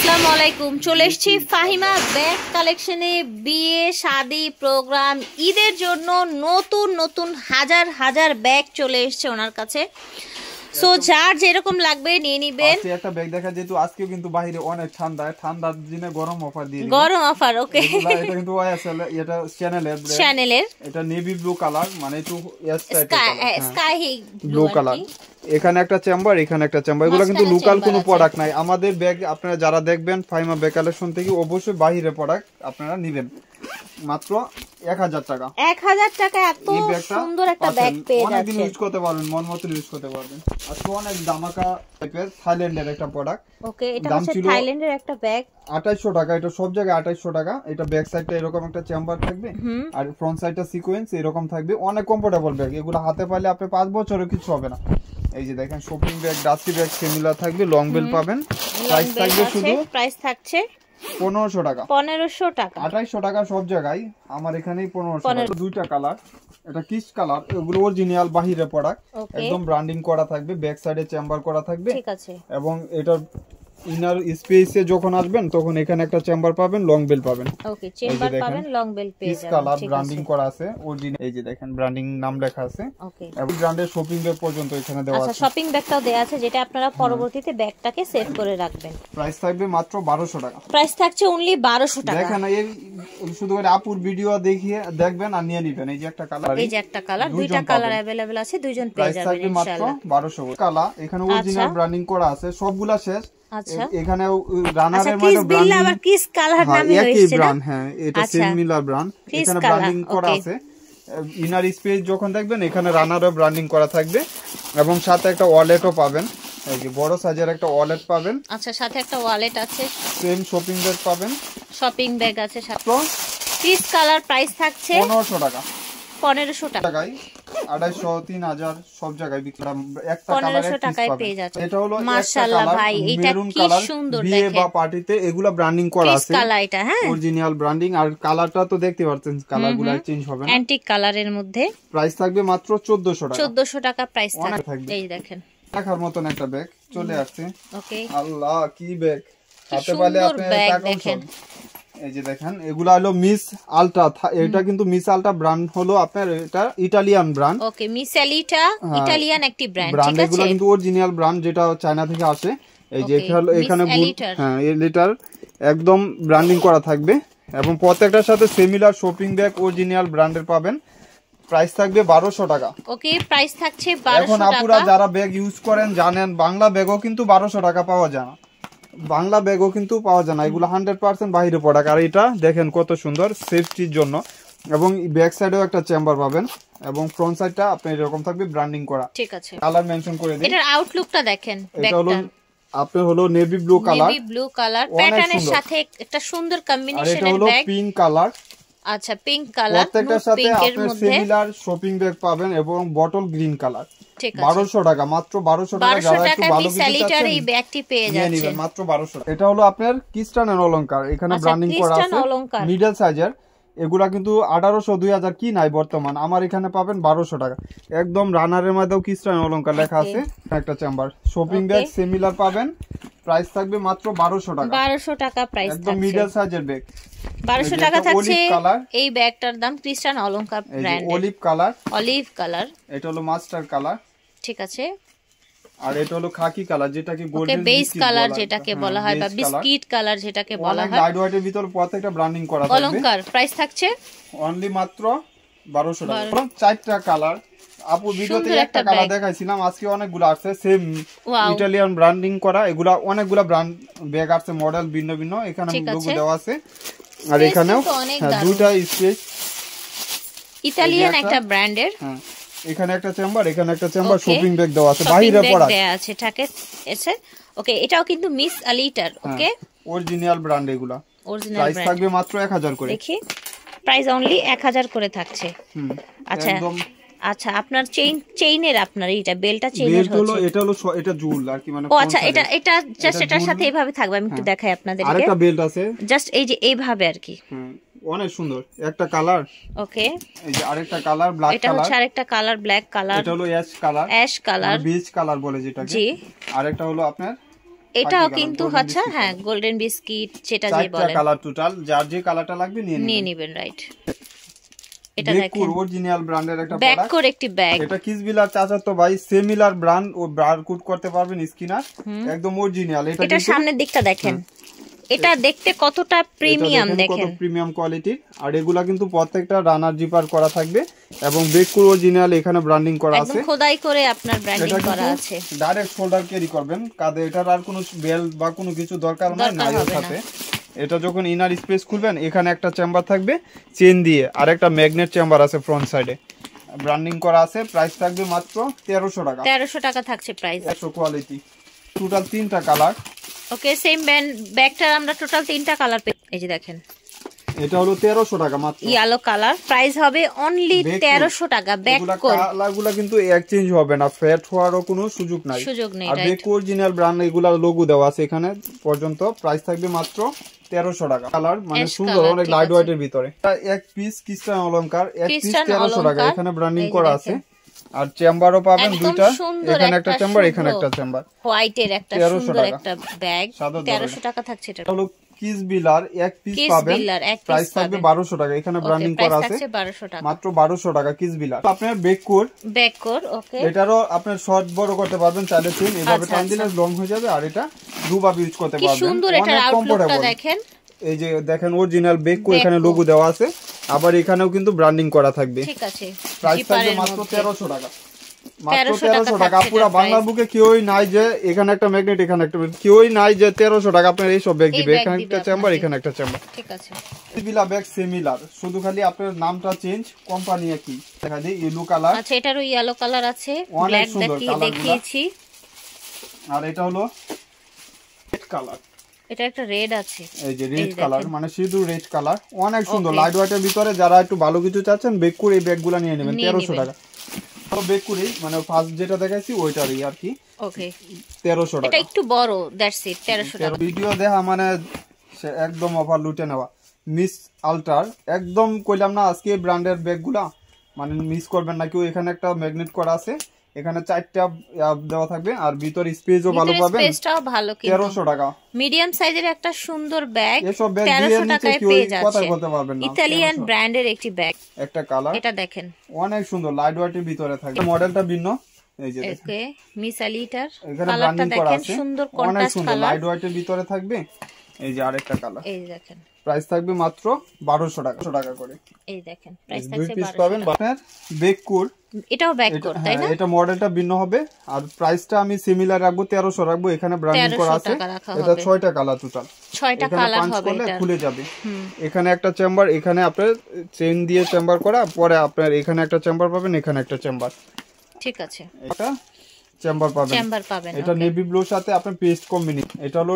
আসসালামু আলাইকুম। চলে এসেছি ফাহিমা ব্যাগ কালেকশনে। বিয়ে, শাদি, প্রোগ্রাম, ঈদের জন্য নতুন নতুন হাজার হাজার ব্যাগ চলে এসেছে ওনার কাছে। সো যার যেরকম লাগবে নিয়ে নিবেন। আজকে একটা ব্যাগ দেখা, যেহেতু আজকে কিন্তু বাইরে অনেক ঠান্ডা, ঠান্ডার দিনে গরম অফার দিয়ে দিই। গরম অফার, ওকে। এটা কিন্তু ওয়াইএসএল, এটা চ্যানেলের এটা নেভি ব্লু কালার, মানে একটু স্কাই ব্লু কালার। এখানে একটা চেম্বার, এখানে একটা চেম্বার। এগুলো কিন্তু লোকাল কোনো প্রোডাক্ট নাই। আমাদের ব্যাগ আপনারা যারা দেখবেন ফাহিমা ব্যাগ কালেকশন থেকে, অবশ্যই বাইরে প্রোডাক্ট আপনারা নেবেন। মাত্র 1000 টাকা। 1000 টাকা এত সুন্দর একটা ব্যাগ পেয়ে যাচ্ছেন। অনেকদিন ইউজ করতে পারবেন, মন মতো ইউজ করতে পারবেন। আজকে অনেক দামাকা টাইপের থাইল্যান্ডের একটা প্রোডাক্ট। ওকে, এটা হচ্ছে থাইল্যান্ডের একটা ব্যাগ। 2800 টাকা। এটা সব জায়গায় 2800 টাকা। এটা ব্যাক সাইডটা এরকম একটা চেম্বার থাকবে, আর ফ্রন্ট সাইডটা সিকোয়েন্স এরকম থাকবে। অনেক কমফোর্টেবল ব্যাগ। এগুলো হাতে পাইলে আপনি 5 বছরের কিছু হবে না। এই যে দেখেন, shopping bag, dusty bag similar থাকবে, লং বেল পাবেন। প্রাইস থাকবে শুধু, প্রাইস থাকছে 1500 টাকা। 1500 টাকা। 2800 টাকা সব জায়গায়, আমার এখানেই 1500 টাকা। দুইটা কালার, এটা কিস কালার। এগুলো অরিজিনাল বাহিরে প্রোডাক্ট, একদম ব্র্যান্ডিং করা থাকবে, ব্যাক সাইডে চেম্বার করা থাকবে। ঠিক আছে। এবং এটা ইনার স্পেসে যখন আসবেন তখন এখানে একটা চেম্বার পাবেন, লং বেল পাবেন। ওকে, চেম্বার পাবেন, লং বেল পেয়ে যাবেন। কালার ব্র্যান্ডিং করা আছে অরিজিনাল। এই যে দেখেন, ব্র্যান্ডিং নাম লেখা আছে। ওকে, এবং ব্র্যান্ডের শপিং ব্যাগ পর্যন্ত এখানে দেওয়া আছে। আচ্ছা, শপিং ব্যাগটাও দেয়া আছে, যেটা আপনারা পরবর্তীতে ব্যাগটাকে সেভ করে রাখবেন। প্রাইস থাকবে মাত্র 1200 টাকা। প্রাইস থাকছে অনলি 1200 টাকা। দেখেন, এই শুধু করে আপুর ভিডিও দেখিয়ে দেখবেন আর নিয়ে নেবেন। এই যে একটা কালার, এই যে একটা কালার, দুইটা কালার अवेलेबल আছে, দুইজন পেয়ে যাবেন ইনশাআল্লাহ। প্রাইস থাকবে মাত্র 1200 কালার। এখানে অরিজিনাল ব্র্যান্ডিং করা আছে, সবগুলা শেষ। আচ্ছা, এখানে রানারের মধ্যে ব্র্যান্ডিং, আবার কিস কালার নামে হয়েছে না? হ্যাঁ, এটা সিমিলার ব্র্যান্ড। এখানে ব্র্যান্ডিং করা আছে। ইনার স্পেস যখন দেখবেন, এখানে রানারও ব্র্যান্ডিং করা থাকবে, এবং সাথে একটা ওয়ালেটও পাবেন। এই যে বড় সাইজের একটা ওয়ালেট পাবেন। আচ্ছা, সাথে একটা ওয়ালেট আছে। সেম শপিং ব্যাগ পাবেন, শপিং ব্যাগ আছে সাথে। কিস কালার প্রাইস থাকছে 1500 টাকা। 1500 টাকায় 2800 3000 সব জায়গায় বিক্রি। একটা কালারে 1500 টাকায় পেয়ে যাচ্ছে। এটা হলো মাশাআল্লাহ ভাই, এটা কি সুন্দর দেখেন। বিয়ে বা পার্টিতে এগুলা ব্র্যান্ডিং করা আছে। কিস কালার এটা, হ্যাঁ, অরিজিনাল ব্র্যান্ডিং। আর কালারটা তো দেখতে পাচ্ছেন, কালারগুলো চেঞ্জ হবে না। অ্যান্টিক কালারের মধ্যে। প্রাইস থাকবে মাত্র 1400 টাকা। 1400 টাকা প্রাইস থাকবে। এই দেখেন, দেখার মতন একটা ব্যাগ চলে আসছে। ওকে, আল্লাহ কি ব্যাগ, হাতে পালে আপনি দেখেন। এই যে দেখেন, এগুলা হলো মিস আলটা। এটা কিন্তু মিস আলটা ব্র্যান্ড হলো আপনার, এটা ইতালিয়ান ব্র্যান্ড। ওকে, মিস আলিটা ইতালিয়ান একটি ব্র্যান্ড, ঠিক আছে। এগুলা কিন্তু অরিজিনাল ব্র্যান্ড, যেটা চায়না থেকে আসে। এই যে এখানে হ্যাঁ, এই লিটার একদম ব্র্যান্ডিং করা থাকবে, এবং প্রত্যেকটার সাথে সিমিলার শপিং ব্যাগ অরিজিনাল ব্র্যান্ডের পাবেন। প্রাইস থাকবে 1200 টাকা। ওকে, প্রাইস থাকছে 1200 টাকা। এখন আপুরা যারা ব্যাগ ইউজ করেন জানেন, বাংলা ব্যাগও কিন্তু 1200 টাকা পাওয়া যায় না। বাংলা ব্যাগও কিন্তু পাওয়া যায় না। এগুলো 100% বাইরে প্রোডাক্ট। আর এটা দেখেন কত সুন্দর, সেফটির জন্য। এবং ব্যাক সাইডেও একটা চেম্বার পাবেন, এবং ফ্রন্ট সাইডটা আপনার এরকম থাকবে ব্র্যান্ডিং করা। ঠিক আছে, কালার মেনশন করে দিন। এটার আউটলুকটা দেখেন। এটা হলো আপনার হলো navy blue colour, navy blue colour প্যাটার্নের সাথে একটা সুন্দর কম্বিনেশনের ব্যাগ। আর এটা হলো পিঙ্ক কালার। আচ্ছা, পিঙ্ক কালার, প্রত্যেকটার সাথে আপনি সিমিলার শপিং ব্যাগ পাবেন, এবং বটল গ্রিন কালার। 1200 টাকা, মাত্র 1200 টাকা। যারা একটু ভালো মিসালিটার এই ব্যাগটি পেয়ে যাচ্ছেন মাত্র 1200 টাকা। এটা হলো আপনার কিস্টান অলংকার, এখানে ব্র্যান্ডিং করা আছে, মিডল সাইজের। এগুলা কিন্তু 1800 2000 কি নাই বর্তমান। আমার এখানে পাবেন 1200 টাকা। একদম রানারের মধ্যেও কিস্টান অলংকার লেখা আছে। একটা চেম্বার শপিং ব্যাগ সিমিলার পাবেন। প্রাইস থাকবে মাত্র 1200 টাকা। 1200 টাকা প্রাইস থাকছে। একদম মিডল সাইজের ব্যাগ 1200 টাকা থাকছে। এই ব্যাগটার দাম ক্রিস্টান অলংকার brand. Olive colour, olive colour. এটা হলো মাস্টার কালার, ঠিক আছে। আর এটা হলো খাকি কালার, যেটাকে গোল্ডেন বেস কালার যেটাকে বলা হয়, বা বিস্কিট কালার যেটাকে বলা হয়। লাইট হোয়াইটের ভিতর প্রত্যেকটা ব্র্যান্ডিং করা থাকবে। অলংকার প্রাইস থাকছে অনলি মাত্র 1200 টাকা। চারটা কালার, আপু ভিডিওতে একটা কালার দেখাইছিলাম, আজকে অনেকগুলো আসছে সেম ইতালিয়ান ব্র্যান্ডিং করা। এগুলা অনেকগুলা ব্র্যান্ড ব্যাগ আছে, মডেল ভিন্ন ভিন্ন। এখানে লোগো দেওয়া আছে, আর এখানেও দুইটা স্পেস ইতালিয়ান একটা ব্র্যান্ডের। হ্যাঁ, এখানে একটা চেম্বার, এখানে একটা চেম্বার, শপিং ব্যাগ দেওয়া আছে, বাইরে পড়া আছে থাকে এসে। ওকে, এটাও কিন্তু মিস আলিটার। ওকে, অরিজিনাল ব্র্যান্ড এগুলা। অরিজিনাল প্রাইস থাকবে মাত্র 1000 করে। দেখি, প্রাইস অনলি 1000 করে থাকছে। আচ্ছা, আচ্ছা, আপনার চেইনের আপনার এটা বেলটা চেইনের হচ্ছে। এটা জুল আর কি, মানে ও আচ্ছা, এটা জাস্ট এটার সাথে এইভাবে থাকবে। আমি একটু দেখাই আপনাদেরকে। আরেকটা বেল্ট আছে, জাস্ট এই যে এইভাবে আর কি। অনেক সুন্দর একটা কালার। ওকে, এই যে আরেকটা কালার ব্ল্যাক কালার। এটা হচ্ছে আরেকটা কালার ব্ল্যাক কালার। এটা হলো ash colour, ash colour, beach colour বলে যেটাকে। জি। আরেকটা হলো আপনার এটাও কিন্তু হচ্ছে হ্যাঁ গোল্ডেন বিস্কিট যেটা যে বলেন কালার টোটাল যার যে কালারটা লাগবে নিয়ে নেবেন রাইট এটা দেখুন অরিজিনাল ব্র্যান্ডের একটা ব্যাগ করে একটি ব্যাগ এটা কিসবিলার চাচাতো ভাই সিমিলার ব্র্যান্ড ও বারকোড করতে পারবেন স্ক্যানার একদম অরিজিনাল এটা সামনের দিকটা দেখেন এটা দেখতে কতটা প্রিমিয়াম দেখেন কত প্রিমিয়াম কোয়ালিটির আর এগুলা কিন্তু প্রত্যেকটা রানার জিপার করা থাকবে এবং বেকুর অরিজিনাল এখানে ব্র্যান্ডিং করা আছে একদম খোদাই করে আপনার ব্র্যান্ডিং করা আছে ডাইরেক্ট শোল্ডার ক্যারি করবেন কাঁধে এটার আর কোনো বেল্ট বা কোনো কিছু দরকার নাই এর সাথে এটা যখন ইনার স্পেস খুলবেন এখানে একটা চেম্বার থাকবে চেন দিয়ে আর একটা ম্যাগনেট চেম্বার আছে ফ্রন্ট সাইডে ব্র্যান্ডিং করা আছে প্রাইস থাকবে মাত্র 1300 টাকা 1300 টাকা থাকছে প্রাইস এত কোয়ালিটি টোটাল 3টা কালার ওকে সেম ব্যাগটার আমরা টোটাল 3টা কালার এই যে দেখেন এটা হলো 1300 টাকা মাত্র ইয়েলো কালার প্রাইস হবে অনলি 1300 টাকা ব্যাগ কোড কালারগুলো কিন্তু এক্সচেঞ্জ হবে না ফেড হওয়ারও কোনো সুযোগ নাই আর ব্যাগ অরিজিনাল ব্র্যান্ড এগুলা লোগো দেওয়া আছে এখানে পর্যন্ত প্রাইস থাকবে মাত্র 1300 টাকা কালার মানে সুন্দর অনেক লাইট ওয়েটের ভিতরে এক পিস ক্রিস্টান অলংকার এক পিস 1300 টাকা এখানে ব্র্যান্ডিং করা আছে আর চেম্বারও পাবেন দুইটা এখানে একটা চেম্বার এখানে একটা চেম্বার হোয়াইটের একটা সুন্দর একটা ব্যাগ 1300 টাকা থাকছে এটা হলো কিসবিলার এক পিস পাবেন প্রাইস থাকবে 1200 টাকা এখানে ব্র্যান্ডিং করা আছে মাত্র 1200 টাকা কিসবিলার আপনার ব্যাককোর ওকে এটারও আপনার শর্ট বড় করতে পারবেন চাইলে চেন এভাবে টান দিলে লং হয়ে যাবে আর এটা দুভাবে ইউজ করতে পারবেন কি সুন্দর এটার আউটলুকটা দেখেন এই যে দেখেন অরিজিনাল বেককো এখানে লোগো দেওয়া আছে আবার এখানেও কিন্তু ব্র্যান্ডিং করা থাকবে ঠিক আছে প্রাইস থাকবে মাত্র 1300 টাকা মাত্র 1300 টাকা পুরো বাংলার বুকে কেউই নাই যে এখানে একটা ম্যাগনেট এখানে একটা কেউই নাই যে 1300 টাকা আপনার এই সব ব্যাগ দিবে এখানে একটা চেম্বার এখানে একটা চেম্বার ঠিক আছে সিমিলা ব্যাগ সিমিলার শুধু খালি আপনার নামটা চেঞ্জ কোম্পানি একই দেখা যায় ইয়েলো কালার আচ্ছা এটারও ইয়েলো কালার আছে ব্ল্যাক দেখিয়েছি আর এটা হলো রেড কালার এটা একটা রেড আছে এই যে রেড কালার মানে সিঁদুর রেড কালার অনেক সুন্দর লাইট ওয়েটের ভিতরে যারা একটু ভালো কিছু চাচ্ছেন বেকুর এই ব্যাগগুলো নিয়ে নেবেন 1300 টাকা তো বেকুরি মানে ফার্স্ট যেটা দেখাইছি ওইটারই আর কি ওকে 1300 টাকা এটা একটু বড় দ্যাটস ইট 1300 টাকা ভিডিও দেখা মানে একদম অফার লুটে নেওয়া মিস আল্টার একদম কইলাম না আজকে ব্র্যান্ডের ব্যাগগুলা মানে মিস করবেন না কেউ এখানে একটা ম্যাগনেট করা আছে এখানে 4টা দেওয়া থাকবে আর ভিতর স্পেসও ভালো পাবেন স্পেসটাও ভালো কিন্তু 1300 টাকা মিডিয়াম সাইজের একটা সুন্দর ব্যাগ এসব ব্যাগ 1300 টাকায় পেয়ে যাচ্ছে কথা বলতে পারবেন না ইতালিয়ান ব্র্যান্ডের একটি ব্যাগ একটা কালার এটা দেখেন অনেক সুন্দর লাইট ওয়েটের ভিতরে থাকে মডেলটা ভিন্ন এই যে ওকে মিস আলিটার কালারটা দেখেন সুন্দর কন্ট্রাস্ট কালার লাইট ওয়েটের ভিতরে থাকবে এই যে আরেকটা কালার এই দেখেন প্রাইস থাকবে মাত্র 1200 টাকা 100 টাকা করে এই দেখেন প্রাইস থাকছে 1200 পিস পাবেন আপনার বেককুর এটাও ব্যাককোর তাই না এটা মডেলটা ভিন্ন হবে আর প্রাইসটা আমি সিমিলার রাখবো 1300 রাখবো এখানে ব্র্যান্ডিং করা আছে এটা 6টা কালার টোটাল 6টা কালার হবে এটা খুলে যাবে এখানে একটা চেম্বার এখানে আপনার চেইন দিয়ে চেম্বার করা পরে আপনার এখানে একটা চেম্বার পাবেন এখানে একটা চেম্বার ঠিক আছে এটা চেম্বার পাবেন এটা নেভি ব্লুর সাথে আপনি পেস্ট কম্বিনেশন এটা হলো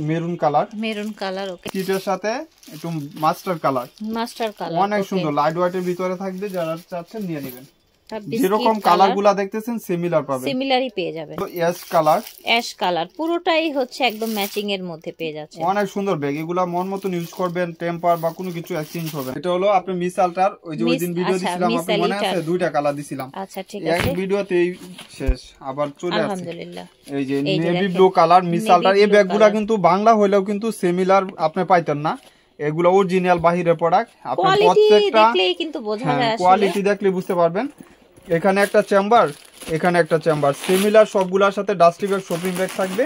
মেরুন কালার ওকে কিটের সাথে একটু মাস্টার কালার অনেক সুন্দর লাইট ওয়েটের ভিতরে থাকবে যারা চাচ্ছেন নিয়ে নেবেন যেরকম কালারগুলো দেখতেছেন সিমিলার পাবেন সিমিলারই পেয়ে যাবেন তো অ্যাশ কালার পুরোটাই হচ্ছে একদম ম্যাচিং এর মধ্যে পেয়ে যাচ্ছে অনেক সুন্দর ব্যাগ এগুলা মন মতন ইউজ করবেন টেম্পার বা কোনো কিছু এক্সচেঞ্জ হবে এটা হলো আপনি মিস আল্টার ওই যে ওইদিন ভিডিও দিছিলাম আপনি মনে আছে দুইটা কালার দিছিলাম আচ্ছা ঠিক আছে এক ভিডিওতেই শেষ আবার চলে আসছে আলহামদুলিল্লাহ এই যে নেভি ব্লু কালার মিস আল্টার এই ব্যাগগুলা কিন্তু বাংলা হইলেও কিন্তু সিমিলার আপনি পাইতেন না এগুলো অরিজিনাল বাহিরের প্রোডাক্ট আপনি প্রত্যেকটা দেখলেই কিন্তু বোঝা যায় আসলে কোয়ালিটি দেখলে বুঝতে পারবেন এখানে একটা চেম্বার এখানে একটা চেম্বার সিমিলার সবগুলোর সাথে ডাস্টি ব্যাগ শপিং ব্যাগ থাকবে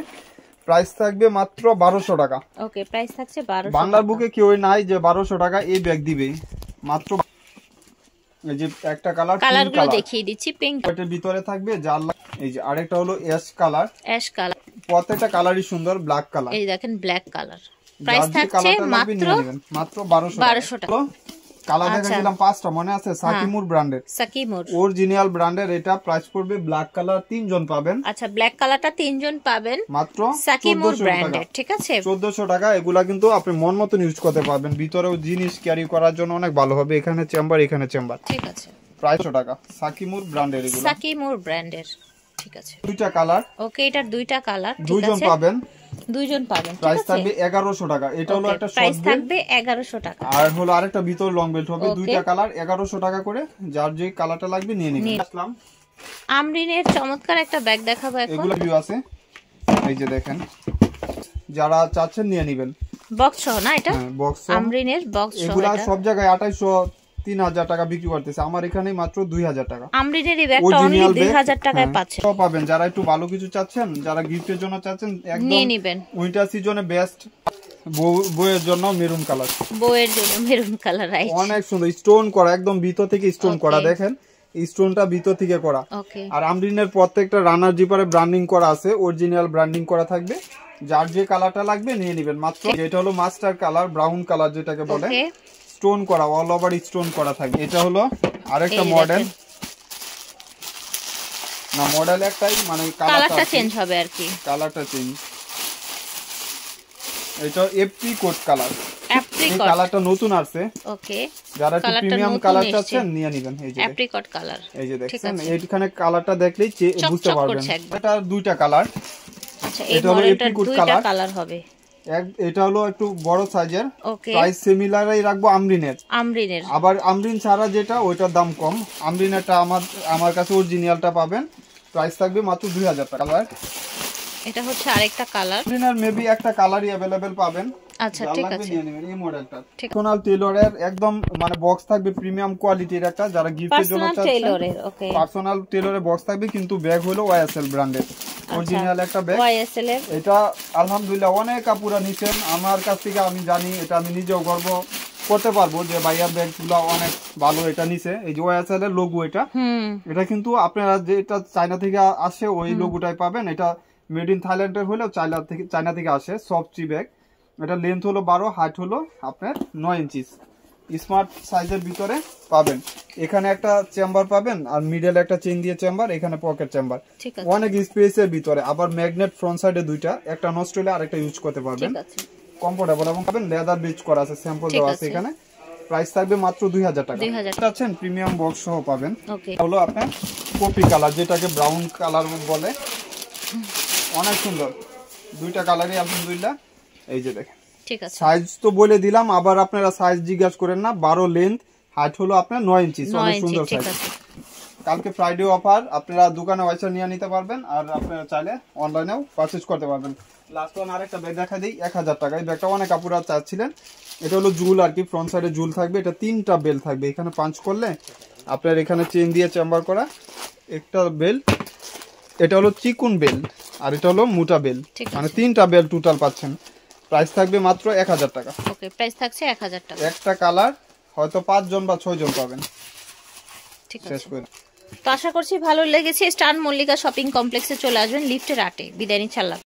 প্রাইস থাকবে মাত্র 1200 টাকা ওকে প্রাইস থাকছে 1200 বাংলার বুকে কেউই নাই যে 1200 টাকা এই ব্যাগ দিবে মাত্র এই যে একটা কালারগুলো দেখিয়ে দিচ্ছি পিঙ্ক এর ভিতরে থাকবে জাল এই যে আরেকটা হলো অ্যাশ কালার প্রত্যেকটা কালারই সুন্দর ব্ল্যাক কালার এই দেখেন ব্ল্যাক কালার প্রাইস থাকছে মাত্র 1200 টাকা কালার দেখাছিলাম 5টা মনে আছে সাকিমুর ব্র্যান্ডের অরিজিনাল ব্র্যান্ডের এটা প্রাইস পড়বে ব্ল্যাক কালার 3 জন পাবেন আচ্ছা ব্ল্যাক কালারটা 3 জন পাবেন মাত্র সাকিমুর ব্র্যান্ডের ঠিক আছে 1400 টাকা এগুলা কিন্তু আপনি মন মতন ইউজ করতে পারবেন ভিতরেও জিনিস ক্যারি করার জন্য অনেক ভালো হবে এখানে চেম্বার ঠিক আছে প্রাইস 100 টাকা সাকিমুর ব্র্যান্ডের ঠিক আছে দুইটা কালার ওকে এটার দুইটা কালার ঠিক আছে দুইজন পাবেন প্রাইস থাকবে 1100 টাকা এটা হলো একটা প্রাইস থাকবে 1100 টাকা আর হলো আরেকটা ভিতর লং বেল্ট হবে দুইটা কালার 1100 টাকা করে যার যে কালারটা লাগবে নিয়ে নেবেন আসলাম আমরিনের চমৎকার একটা ব্যাগ দেখাবো এখন এগুলো ভিউ আছে এই যে দেখেন, যারা চাচ্ছেন নিয়ে নেবেন। বক্স সহ না এটা? হ্যাঁ, বক্স আমরিনের বক্স সহ। এগুলা সব জায়গায় 2800 3000 টাকা বিক্রি করতেছে, আমার এখানে মাত্র 2000 টাকা। আমরিনের এই ব্যাগটা অনলি 2000 টাকায় পাচ্ছেন। সব পাবেন। যারা একটু ভালো কিছু চাচ্ছেন, যারা গিফটের জন্য চাচ্ছেন, একদম নিয়ে নেবেন। উইন্টার সিজনে বেস্ট। বউয়ের জন্য মেরুন কালার, বউয়ের জন্য মেরুন কালার, রাইট। অনেক সুন্দর স্টোন করা, একদম ভিতর থেকে স্টোন করা, দেখেন স্টোনটা ভিতর থেকে করা। আর আমরিনের প্রত্যেকটা রানার জিপারে ব্র্যান্ডিং করা আছে, অরিজিনাল ব্র্যান্ডিং করা থাকবে। যার যে কালারটা লাগবে নিয়ে নেবেন মাত্র। এটা হলো মাস্টার কালার, ব্রাউন কালার যেটাকে বলে, স্টোন করা, অল ওভার স্টোন করা থাকবে। এটা হলো আরেকটা মডেল, না মডেল একটাই, মানে কালারটা চেঞ্জ হবে আর কি, কালারটা চেঞ্জ। এটা এপ্রিকট কালার, এই কালারটা নতুন আসছে। ওকে, যারা একটু প্রিমিয়াম কালার চাচ্ছেন নিয়ে নেবেন। এই যে এপ্রিকট কালার, এই যে দেখছেন, এইখানে কালারটা দেখলেই বুঝতে পারবেন। এটা দুইটা কালার। আচ্ছা, এই মডেলটার দুইটা কালার হবে। এটা হলো একটু বড় সাইজের, প্রাইস সিমিলারই রাখবো আমরিনের। আবার আমরিন ছাড়া যেটা, ওইটার দাম কম। আমরিনেরটা আমার কাছে অরিজিনালটা পাবেন, প্রাইস থাকবে মাত্র 2000 টাকা। এটা হচ্ছে আরেকটা কালার। আমরিনের মেবি একটা কালারই अवेलेबल পাবেন। আচ্ছা, ঠিক আছে, নিয়ে নেবেন এই মডেলটা। পার্সোনাল টেইলরের একদম মানে বক্স থাকবে, প্রিমিয়াম কোয়ালিটির একটা। যারা গিফটের জন্য চাচ্ছেন, পার্সোনাল টেইলরের বক্স থাকবে, কিন্তু ব্যাগ হলো ওয়াইএসএল ব্র্যান্ডের, অরিজিনাল একটা ব্যাগ ওয়াইএসএল এর। এটা আলহামদুলিল্লাহ অনেক আপুরা নিছেন আমার কাছ থেকে, আমি জানি, এটা আমি নিজেও গর্ব করতে পারবো যে ভাইয়ার ব্যাগগুলো অনেক ভালো। এটা নিছে, এই যে ওয়াইএসএল এর লোগো, এটা কিন্তু আপনারা যেটা চায়না থেকে আসে ওই লোগোটাই পাবেন। এটা মেড ইন থাইল্যান্ডের হলেও চায়না থেকে আসে, সফট ব্যাগ। এটা লেন্থ হলো 12, হাইট হলো আপনার 9 ইঞ্চি। স্মার্ট সাইজের ভিতরে পাবেন। এখানে একটা চেম্বার পাবেন, আর মিডল একটা চেইন দিয়ে চেম্বার, এখানে পকেট চেম্বার, অনেক স্পেসের ভিতরে। আবার ম্যাগনেট ফ্রন্ট সাইডে দুইটা, একটা নষ্ট হলে আরেকটা ইউজ করতে পারবেন, কমফোর্টেবল। এবং পাবেন লেদার বিচ করা আছে, স্যাম্পল দেওয়া আছে এখানে। প্রাইস থাকবে মাত্র 2000 টাকা। আছেন প্রিমিয়াম বক্স সহ পাবেন। হলো আপনার কফি কালার, যেটাকে ব্রাউন কালার বলে, অনেক সুন্দর। দুইটা কালারই আলহামদুলিল্লাহ। এই যে দেখেন, ঠিক আছে, সাইজ তো বলে দিলাম, আবার আপনারা সাইজ জিজ্ঞাসা করেন না। 12 লেন্থ, হাইট হলো আপনার 9 ইঞ্চি, অনেক সুন্দর সাইজ। কালকে ফ্রাইডে অফার, আপনারা দোকানে ওয়াইসা নিয়ে নিতে পারবেন, আর আপনারা চাইলে অনলাইনেও পারচেজ করতে পারবেন। লাস্ট ওয়ান আরেকটা ব্যাগ দেখা দিই, 1000 টাকা। এই ব্যাগটা অনেক আপুরা চাচ্ছিলেন। এটা হলো জুল আর কি, ফ্রন্ট সাইডে জুল থাকবে। এটা 3টা বেল থাকবে, এখানে পাঞ্চ করলে আপনার এখানে চেইন দিয়ে চেম্বার করা একটা বেল। এটা হলো চিকুন বেল, আর এটা হলো মোটা বেল, মানে 3টা বেল টোটাল পাচ্ছেন। প্রাইস থাকবে মাত্র 1000 টাকা। ওকে, প্রাইস থাকছে 1000 টাকা। একটা কালার হয়তো 5 জন বা 6 জন পাবেন। ঠিক আছে, তো আশা করছি ভালো লেগেছে। স্টার মল্লিকা শপিং কমপ্লেক্সে চলে আসবেন, লিফটের 8-এ। বিদায় নিচ্ছি, আল্লাহ।